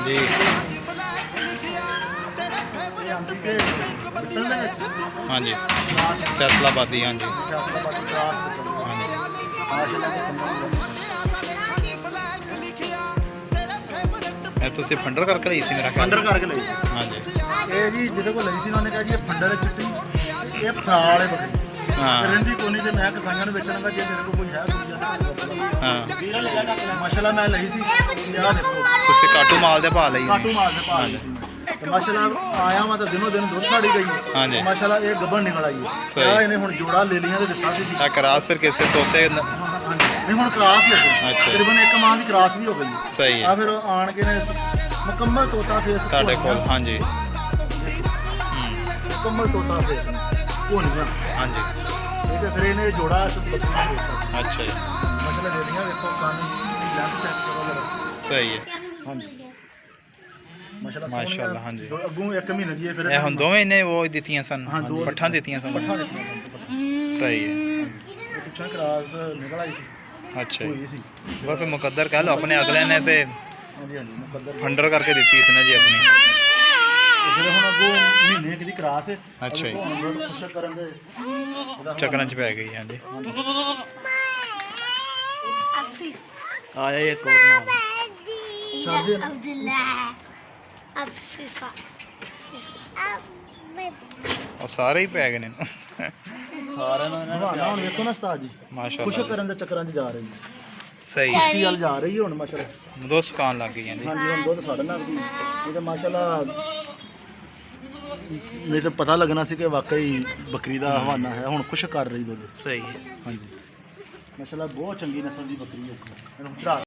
जी हाँ जी फैसलाबादी हाँ जी तुसी फंडर करके ਲਈ ਸੀ मेरा ख्याल फंडर करके ਲਈ हाँ जी ये जी ਜਿਹਦੇ ਕੋਲ ਲਈ ਸੀ ਉਹਨੇ ਕਿਹਾ ਜੀ ਇਹ ਫੰਡਰ ਹੈ ਚਿੱਟੀ ਇਹ ਫਰਾਲ ਵਾਲੇ ਬੱਕਰੀ हाँ ਰੰਦੀ ਕੋਨੀ ਤੇ ਮੈਂ ਕਿਸਾਨਾਂ ਨੂੰ ਵੇਚਣਾਗਾ ਜੇ ਮੇਰੇ ਕੋਲ ਕੋਈ ਹੈ हाँ ਮਾਸ਼ਾਅੱਲਾ ਮੈਂ ਲਈ ਸੀ ਯਾਰ ਦੇਖੋ तुसी काटू माल दे भा ਲਈ ਕਾਟੂ ਮਾਲ ਦੇ ਭਾਅ ਲਈ ਸੀ ਤੇ ਮਾਸ਼ਾਅੱਲਾ ਆਇਆ ਮੈਂ ਤਾਂ ਦਿਨੋਂ ਦਿਨ ਦੁੱਧ ਸਾੜੀ ਗਈ हाँ जी ਮਾਸ਼ਾਅੱਲਾ ਇਹ ਗੱਭਣ ਨਿਕਲ ਆਈ ਸਹੀ। ਹੈ ਇਹਨੇ ਹੁਣ ਜੋੜਾ ਲੈ ਲਿਆ ਤੇ ਦਿੱਤਾ ਸੀ ਜੀ क्रास फिर किसे तोते ਨਹੀਂ ਹੁਣ ਕਰਾਸ ਹੀ ਹੋ ਗਈ ਅੱਛਾ। ਤਕਰੀਬਨ ਇੱਕ ਮਾਹ ਦੀ ਕਰਾਸ ਵੀ ਹੋ ਗਈ सही ਆ है ਫਿਰ ਆਣ ਕੇ ਨੇ ਮੁਕੰਮਲ ਤੋਤਾ ਫੇਸ ਤੁਹਾਡੇ ਕੋਲ हाँ जी ਮੁਕੰਮਲ ਤੋਤਾ ਫੇਸ ਭੁੰਨੀਆਂ हाँ जी ਇਹ ਤੇ ਫਿਰ ਇਹਨੇ ਜੋੜਾ ਇਸ ਬੱਕਰੀ ਨੂੰ ਦਿੱਤਾ अच्छा जी ਮਤਲਬ ਰੇੜੀਆਂ ਵੇਖੋ ਕੰਨ ਦੀ ਲੈਂਥ ਚੈੱਕ ਕਰੋ ਜਰਾ सही है ਹਾਂਜੀ ਮਾਸ਼ਾਅੱਲਾ माशाल्लाह हाँ जी ਅੱਗੋਂ 1 ਮਹੀਨੇ ਦੀ ਫਿਰ ਇਹ ਹੁਣ ਦੋਵੇਂ ਨੇ ਉਹ ਦਿੱਤੀਆਂ ਸਨ ਹਾਂ, ਦੋ ਪੱਠਾਂ ਦਿੱਤੀਆਂ ਸਨ ਪੱਠਾ ਦਿੱਤੀਆਂ ਸਨ ਪੱਠਾ सही है ਪਿੱਛੇ ਕਰਾਸ ਨਿਕਲ ਆਈ ਸੀ अच्छा जी ਹੋਈ ਸੀ वो फिर मुकद्दर कह लो अपने अगले ने ते ਹਾਂਜੀ ਹਾਂਜੀ ਮੁਕੱਦਰ फंडर करके ਦਿੱਤੀ इसने जी अपनी ਫਿਰ ਹੁਣ ਅੱਗੋਂ ਮਹੀਨੇ ਦੀ ਕਰਾਸ ਹੈ ਅੱਛਾ ਜੀ। ਹੁਣ ਖੁਸ਼ਕ ਕਰਨ ਦੇ ਇਹਦਾ ਹੁਣ- ਚੱਕਰਾਂ 'ਚ ਪੈ ਗਈ हाँ जी आया एक और नाम ਛੱਡ ਦੇ ਨਾ। ਉਹ ਸਾਰੇ ਹੀ ਪੈ ਗਏ ਨੇ सारे ने ਹਵਾਨਾ ਹੁਣ ਵੇਖੋ ਨਾ ਉਸਤਾਦ ਜੀ ਮਾਸ਼ਾਅੱਲਾ ਖੁਸ਼ਕ ਕਰਨ ਦੇ ਚੱਕਰਾਂ 'ਚ ਜਾ ਰਹੀ ਹੈ ਸਹੀ ਕਿਸ਼ਤੀ ਵੱਲ ਜਾ ਰਹੀ ਹੈ ਹੁਣ ਮਾਸ਼ਾਅੱਲਾ ਦੋ ਸੁਕਾਨ ਲੱਗ ਗਈਆਂ ਜੀ ਹਾਂਜੀ ਹੁਣ ਦੁੱਧ ਸਾਡੇ ਨਾਲ ਵੀ ਇਹ ਤਾਂ ਮਾਸ਼ਾਅੱਲਾ ਨਹੀਂ ਤਾਂ ਪਤਾ ਲੱਗਣਾ ਸੀ ਕਿ ਵਾਕਈ ਬੱਕਰੀ ਦਾ ਹਵਾਨਾ ਹੈ ਹੁਣ ਖੁਸ਼ਕ ਕਰ ਰਹੀ ਦੁੱਧ ਸਹੀ ਹੈ ਹਾਂਜੀ ਮਾਸ਼ਾਅੱਲਾ ਬਹੁਤ ਚੰਗੀ ਨਸਲ ਦੀ ਬੱਕਰੀ ਹੈ ਇਹਨੂੰ ਚੜਾ